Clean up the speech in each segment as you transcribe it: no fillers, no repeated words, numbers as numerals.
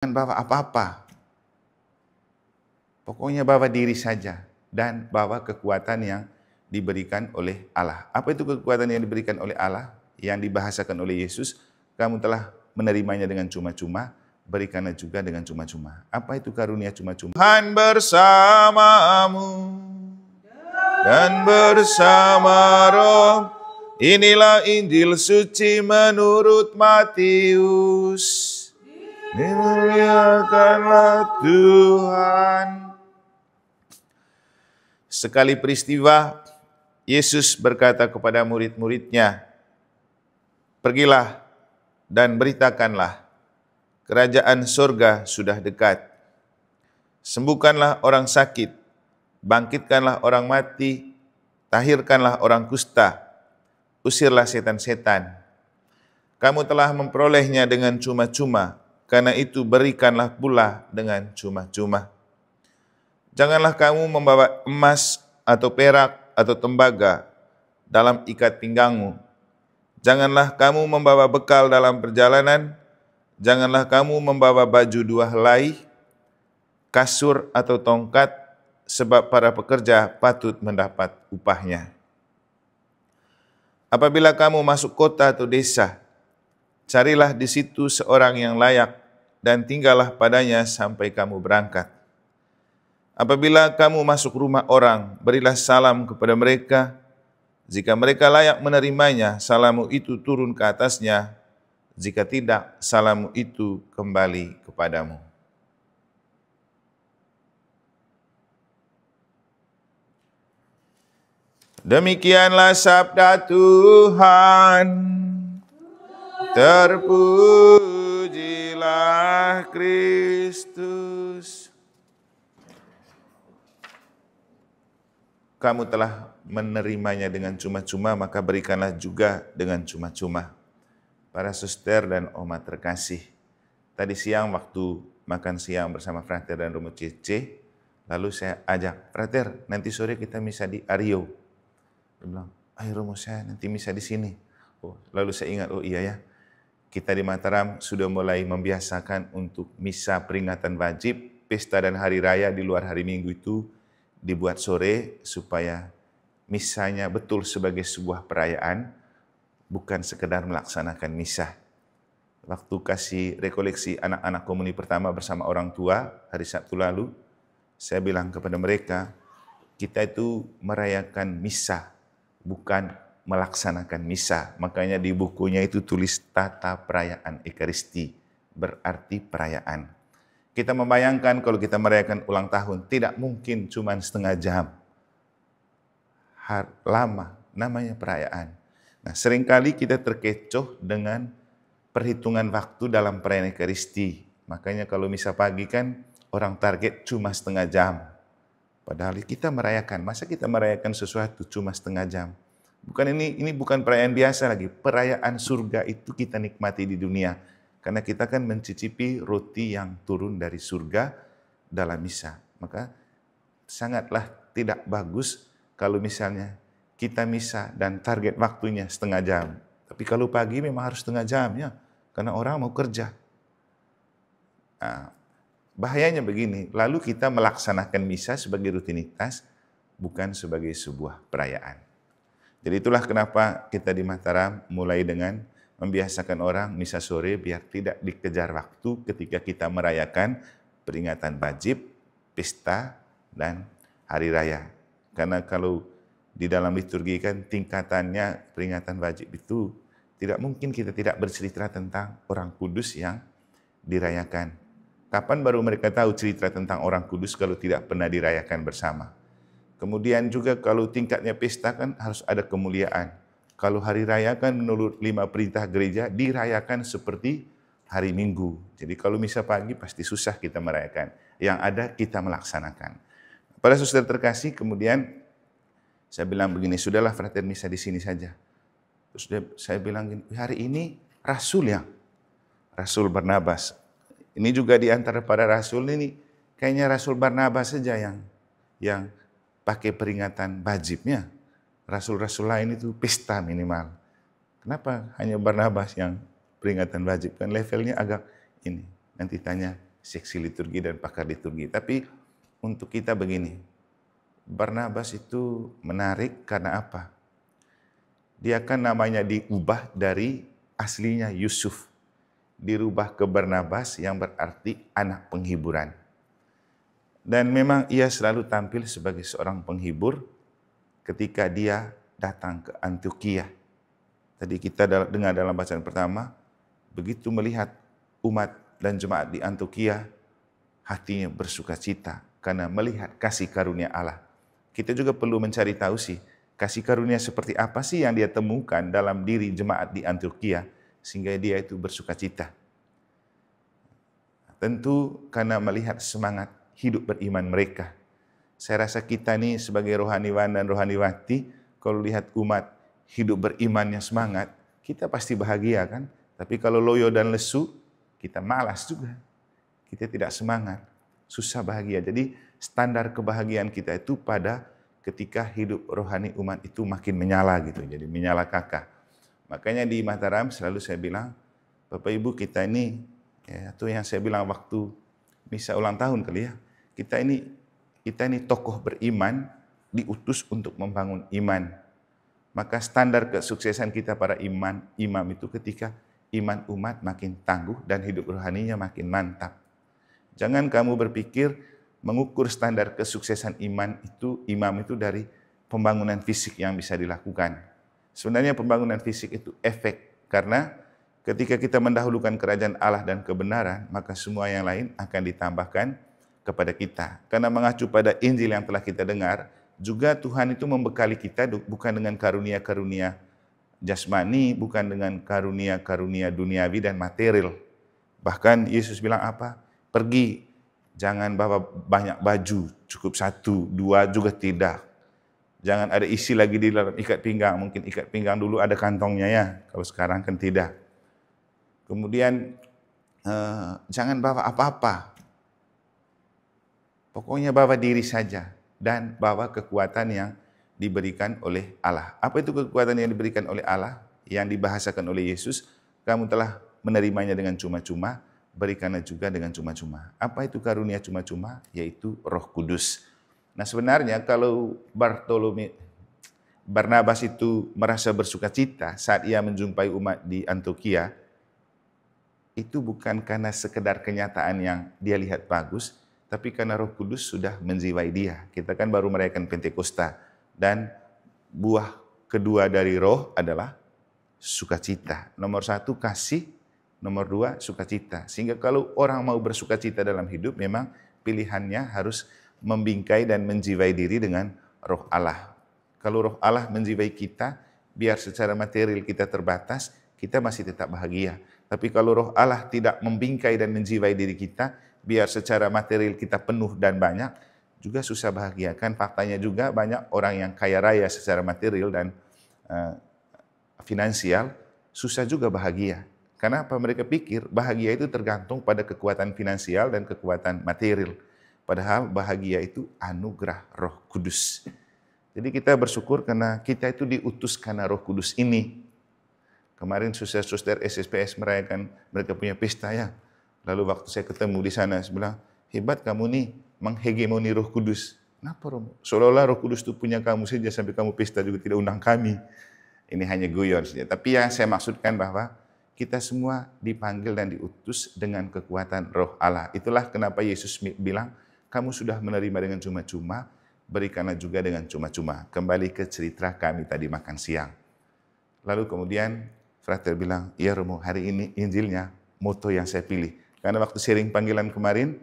Jangan bawa apa-apa. Pokoknya bawa diri saja dan bawa kekuatan yang diberikan oleh Allah. Apa itu kekuatan yang diberikan oleh Allah? Yang dibahasakan oleh Yesus, kamu telah menerimanya dengan cuma-cuma, berikanlah juga dengan cuma-cuma. Apa itu karunia cuma-cuma? Tuhan bersamamu dan bersama Roh. Inilah Injil suci menurut Matius. Dimuliakanlah Tuhan. Sekali peristiwa, Yesus berkata kepada murid-muridnya, pergilah dan beritakanlah, kerajaan surga sudah dekat. Sembuhkanlah orang sakit, bangkitkanlah orang mati, tahirkanlah orang kusta, usirlah setan-setan. Kamu telah memperolehnya dengan cuma-cuma, karena itu berikanlah pula dengan cuma-cuma. Janganlah kamu membawa emas atau perak atau tembaga dalam ikat pinggangmu. Janganlah kamu membawa bekal dalam perjalanan. Janganlah kamu membawa baju dua helai, kasur atau tongkat, sebab para pekerja patut mendapat upahnya. Apabila kamu masuk kota atau desa, carilah di situ seorang yang layak dan tinggallah padanya sampai kamu berangkat. Apabila kamu masuk rumah orang, berilah salam kepada mereka. Jika mereka layak menerimanya, salammu itu turun ke atasnya. Jika tidak, salammu itu kembali kepadamu. Demikianlah sabda Tuhan. Terpujilah Kristus. Kamu telah menerimanya dengan cuma-cuma, maka berikanlah juga dengan cuma-cuma. Para suster dan umat terkasih, tadi siang waktu makan siang bersama Frater dan Romo Cece, lalu saya ajak, Frater, nanti sore kita misa di Aryo. Dia bilang, ayo Romo, saya nanti misa di sini. Oh, lalu saya ingat, oh iya ya, kita di Mataram sudah mulai membiasakan untuk misa peringatan wajib, pesta dan hari raya di luar hari Minggu itu dibuat sore supaya misanya betul sebagai sebuah perayaan, bukan sekedar melaksanakan misa. Waktu kasih rekoleksi anak-anak komuni pertama bersama orang tua hari Sabtu lalu, saya bilang kepada mereka, kita itu merayakan misa, bukan melaksanakan misa. Makanya di bukunya itu tulis tata perayaan Ekaristi, berarti perayaan. Kita membayangkan kalau kita merayakan ulang tahun, tidak mungkin cuma setengah jam. Lama, namanya perayaan. Nah, seringkali kita terkecoh dengan perhitungan waktu dalam perayaan Ekaristi. Makanya kalau misa pagi kan orang target cuma setengah jam. Padahal kita merayakan, masa kita merayakan sesuatu cuma setengah jam? Bukan ini bukan perayaan biasa lagi, perayaan surga itu kita nikmati di dunia. Karena kita kan mencicipi roti yang turun dari surga dalam misa. Maka sangatlah tidak bagus kalau misalnya kita misa dan target waktunya setengah jam. Tapi kalau pagi memang harus setengah jam ya, karena orang mau kerja. Nah, bahayanya begini, lalu kita melaksanakan misa sebagai rutinitas, bukan sebagai sebuah perayaan. Jadi itulah kenapa kita di Mataram mulai dengan membiasakan orang misa sore biar tidak dikejar waktu ketika kita merayakan peringatan wajib, pesta, dan hari raya. Karena kalau di dalam liturgi kan tingkatannya peringatan wajib itu tidak mungkin kita tidak bercerita tentang orang kudus yang dirayakan. Kapan baru mereka tahu cerita tentang orang kudus kalau tidak pernah dirayakan bersama? Kemudian juga kalau tingkatnya pesta kan harus ada kemuliaan. Kalau hari raya kan menurut 5 perintah gereja dirayakan seperti hari Minggu. Jadi kalau misa pagi pasti susah kita merayakan. Yang ada kita melaksanakan. Para saudara terkasih, kemudian saya bilang begini, sudahlah frater misa di sini saja. Terus saya bilang gini, hari ini Rasul Rasul Barnabas. Ini juga di antara para Rasul ini, kayaknya Rasul Barnabas saja yang pakai peringatan wajibnya. Rasul-rasul lain itu pesta minimal. Kenapa hanya Barnabas yang peringatan wajib? Kan levelnya agak ini. Nanti tanya seksi liturgi dan pakar liturgi. Tapi untuk kita begini, Barnabas itu menarik karena apa? Dia kan namanya diubah dari aslinya Yusuf, dirubah ke Barnabas yang berarti anak penghiburan. Dan memang ia selalu tampil sebagai seorang penghibur ketika dia datang ke Antioquia. Tadi kita dengar dalam bacaan pertama, begitu melihat umat dan jemaat di Antioquia, hatinya bersuka cita karena melihat kasih karunia Allah. Kita juga perlu mencari tahu sih, kasih karunia seperti apa sih yang dia temukan dalam diri jemaat di Antioquia sehingga dia itu bersuka cita. Tentu karena melihat semangat hidup beriman mereka. Saya rasa kita nih sebagai rohaniwan dan rohaniwati, kalau lihat umat hidup berimannya semangat, kita pasti bahagia kan? Tapi kalau loyo dan lesu, kita malas juga. Kita tidak semangat, susah bahagia. Jadi standar kebahagiaan kita itu pada ketika hidup rohani umat itu makin menyala gitu. Jadi menyala kakak. Makanya di Mataram selalu saya bilang, Bapak Ibu kita ini, ya, itu yang saya bilang waktu misa ulang tahun kali ya, kita ini tokoh beriman diutus untuk membangun iman. Maka standar kesuksesan kita para imam itu ketika iman umat makin tangguh dan hidup rohaninya makin mantap. Jangan kamu berpikir mengukur standar kesuksesan imam itu dari pembangunan fisik yang bisa dilakukan. Sebenarnya pembangunan fisik itu efek, karena ketika kita mendahulukan kerajaan Allah dan kebenaran, maka semua yang lain akan ditambahkan kepada kita. Karena mengacu pada Injil yang telah kita dengar, juga Tuhan itu membekali kita bukan dengan karunia-karunia jasmani, bukan dengan karunia-karunia duniawi dan material. Bahkan Yesus bilang apa? Pergi, jangan bawa banyak baju, cukup 1, 2 juga tidak. Jangan ada isi lagi di dalam ikat pinggang, mungkin ikat pinggang dulu ada kantongnya ya, kalau sekarang kan tidak. Kemudian jangan bawa apa-apa. Pokoknya bawa diri saja dan bawa kekuatan yang diberikan oleh Allah. Apa itu kekuatan yang diberikan oleh Allah? Yang dibahasakan oleh Yesus, kamu telah menerimanya dengan cuma-cuma, berikanlah juga dengan cuma-cuma. Apa itu karunia cuma-cuma? Yaitu Roh Kudus. Nah sebenarnya kalau Barnabas itu merasa bersuka cita saat ia menjumpai umat di Antioquia, itu bukan karena sekedar kenyataan yang dia lihat bagus, tapi karena Roh Kudus sudah menjiwai dia. Kita kan baru merayakan Pentakosta, dan buah kedua dari Roh adalah sukacita. Nomor 1 kasih, nomor 2 sukacita. Sehingga kalau orang mau bersukacita dalam hidup, memang pilihannya harus membingkai dan menjiwai diri dengan Roh Allah. Kalau Roh Allah menjiwai kita, biar secara material kita terbatas, kita masih tetap bahagia. Tapi kalau Roh Allah tidak membingkai dan menjiwai diri kita, biar secara material kita penuh dan banyak, juga susah bahagia. Kan faktanya juga banyak orang yang kaya raya secara material dan finansial, susah juga bahagia. Karena apa? Mereka pikir bahagia itu tergantung pada kekuatan finansial dan kekuatan material. Padahal bahagia itu anugerah Roh Kudus. Jadi kita bersyukur karena kita itu diutus karena Roh Kudus ini. Kemarin suster-suster SSPS merayakan mereka punya pesta ya. Lalu waktu saya ketemu di sana, saya bilang, hebat kamu nih menghegemoni Roh Kudus. Kenapa Romo? Seolah-olah Roh Kudus itu punya kamu saja sampai kamu pesta juga tidak undang kami. Ini hanya guyon saja. Tapi yang saya maksudkan bahwa kita semua dipanggil dan diutus dengan kekuatan Roh Allah. Itulah kenapa Yesus bilang, kamu sudah menerima dengan cuma-cuma, berikanlah juga dengan cuma-cuma. Kembali ke cerita kami tadi makan siang. Lalu kemudian Frater bilang, iya Romo, hari ini Injilnya moto yang saya pilih. Karena waktu sharing panggilan kemarin,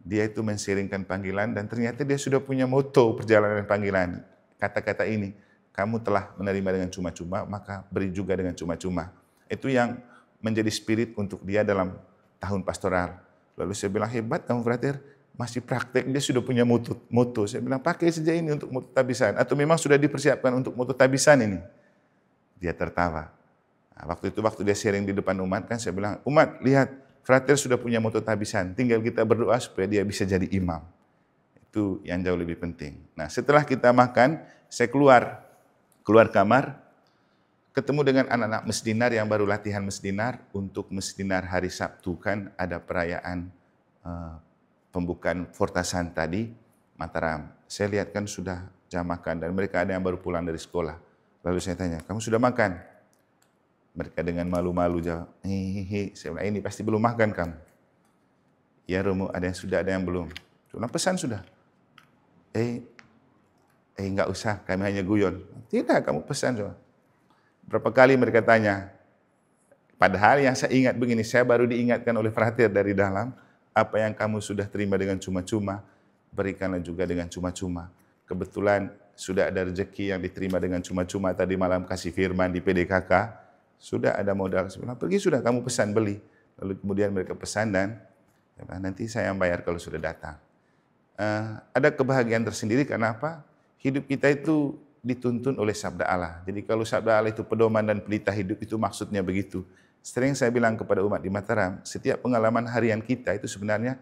dia itu mensiringkan panggilan dan ternyata dia sudah punya moto perjalanan panggilan. Kata-kata ini, kamu telah menerima dengan cuma-cuma, maka beri juga dengan cuma-cuma. Itu yang menjadi spirit untuk dia dalam tahun pastoral. Lalu saya bilang, hebat kamu Frater, masih praktek, dia sudah punya moto. Saya bilang, pakai saja ini untuk moto tabisan. Atau memang sudah dipersiapkan untuk moto tabisan ini? Dia tertawa. Nah, waktu dia sharing di depan umat, kan saya bilang, umat lihat, Frater sudah punya moto tabisan, tinggal kita berdoa supaya dia bisa jadi imam. Itu yang jauh lebih penting. Nah setelah kita makan, saya keluar kamar, ketemu dengan anak-anak mesdinar yang baru latihan mesdinar. Untuk mesdinar hari Sabtu kan ada perayaan pembukaan Fortasan tadi, Mataram. Saya lihat kan sudah jam makan dan mereka ada yang baru pulang dari sekolah. Lalu saya tanya, kamu sudah makan? Mereka dengan malu-malu jawab, hehehe. Saya bilang, ini pasti belum makan kamu. Ya Romo, ada yang sudah, ada yang belum. Saya bilang, pesan sudah. Enggak usah, kami hanya guyon. Tidak, kamu pesan coba. Berapa kali mereka tanya. Padahal yang saya ingat begini, saya baru diingatkan oleh frater dari dalam, apa yang kamu sudah terima dengan cuma-cuma, berikanlah juga dengan cuma-cuma. Kebetulan sudah ada rezeki yang diterima dengan cuma-cuma, tadi malam kasih firman di PDKK, sudah ada modal. Saya bilang, pergi sudah, kamu pesan beli. Lalu kemudian mereka pesan dan nanti saya yang bayar kalau sudah datang. Ada kebahagiaan tersendiri karena apa? Hidup kita itu dituntun oleh sabda Allah. Jadi kalau sabda Allah itu pedoman dan pelita hidup, itu maksudnya begitu. Sering saya bilang kepada umat di Mataram, setiap pengalaman harian kita itu sebenarnya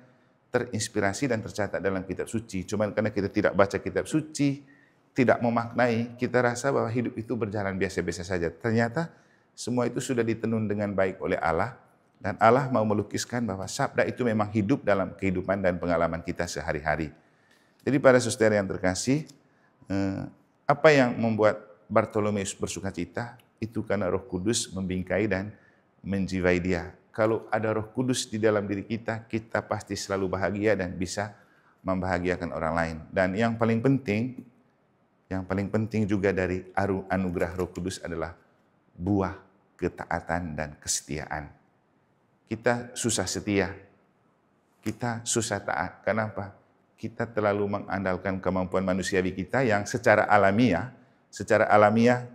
terinspirasi dan tercatat dalam kitab suci. Cuman karena kita tidak baca kitab suci, tidak memaknai, kita rasa bahwa hidup itu berjalan biasa-biasa saja. Ternyata semua itu sudah ditenun dengan baik oleh Allah, dan Allah mau melukiskan bahwa sabda itu memang hidup dalam kehidupan dan pengalaman kita sehari-hari. Jadi para saudara yang terkasih, apa yang membuat Bartolomeus bersuka cita? Itu karena Roh Kudus membingkai dan menjiwai dia. Kalau ada Roh Kudus di dalam diri kita, kita pasti selalu bahagia dan bisa membahagiakan orang lain. Dan yang paling penting juga dari anugerah Roh Kudus adalah buah ketaatan dan kesetiaan. Kita susah setia, kita susah taat. Kenapa? Kita terlalu mengandalkan kemampuan manusiawi kita yang secara alamiah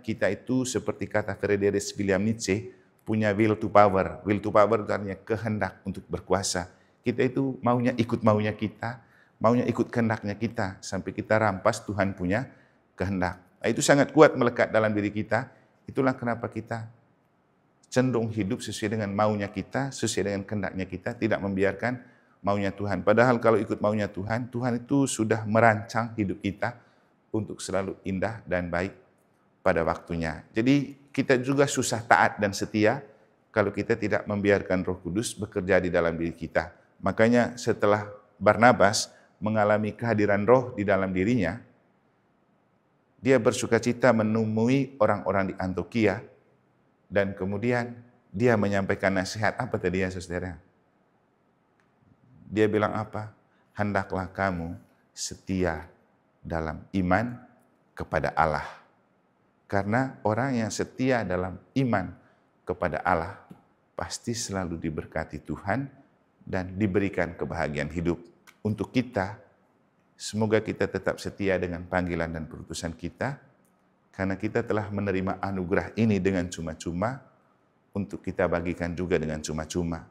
kita itu seperti kata Friedrich William Nietzsche, punya will to power. Will to power itu artinya kehendak untuk berkuasa. Kita itu maunya ikut maunya kita, maunya ikut kehendaknya kita, sampai kita rampas Tuhan punya kehendak. Nah, itu sangat kuat melekat dalam diri kita. Itulah kenapa kita cenderung hidup sesuai dengan maunya kita, sesuai dengan kehendaknya kita, tidak membiarkan maunya Tuhan. Padahal kalau ikut maunya Tuhan, Tuhan itu sudah merancang hidup kita untuk selalu indah dan baik pada waktunya. Jadi kita juga susah taat dan setia kalau kita tidak membiarkan Roh Kudus bekerja di dalam diri kita. Makanya setelah Barnabas mengalami kehadiran Roh di dalam dirinya, dia bersukacita menemui orang-orang di Antioquia, dan kemudian dia menyampaikan nasihat apa tadi ya saudara? Dia bilang apa? Hendaklah kamu setia dalam iman kepada Allah. Karena orang yang setia dalam iman kepada Allah pasti selalu diberkati Tuhan dan diberikan kebahagiaan hidup. Untuk kita, semoga kita tetap setia dengan panggilan dan perutusan kita, karena kita telah menerima anugerah ini dengan cuma-cuma, untuk kita bagikan juga dengan cuma-cuma.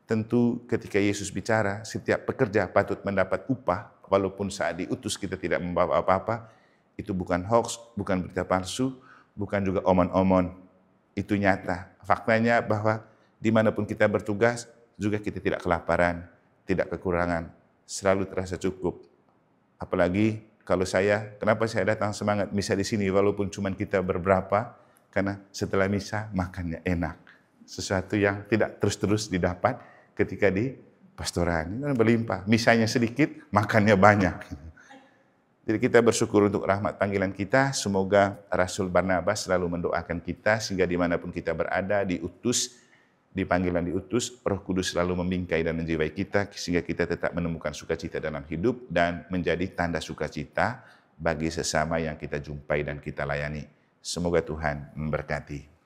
Tentu ketika Yesus bicara, setiap pekerja patut mendapat upah, walaupun saat diutus kita tidak membawa apa-apa, itu bukan hoax, bukan berita palsu, bukan juga omon-omon. Itu nyata. Faktanya bahwa dimanapun kita bertugas, juga kita tidak kelaparan, tidak kekurangan, selalu terasa cukup. Apalagi kalau kenapa saya datang semangat misa di sini, walaupun cuma kita berberapa, karena setelah misa makannya enak. Sesuatu yang tidak terus-terus didapat ketika di pastoran. Ini berlimpah. Misanya sedikit, makannya banyak. Jadi kita bersyukur untuk rahmat panggilan kita. Semoga Rasul Barnabas selalu mendoakan kita sehingga dimanapun kita berada, diutus, di panggilan diutus, Roh Kudus selalu membingkai dan menjiwai kita sehingga kita tetap menemukan sukacita dalam hidup dan menjadi tanda sukacita bagi sesama yang kita jumpai dan kita layani. Semoga Tuhan memberkati.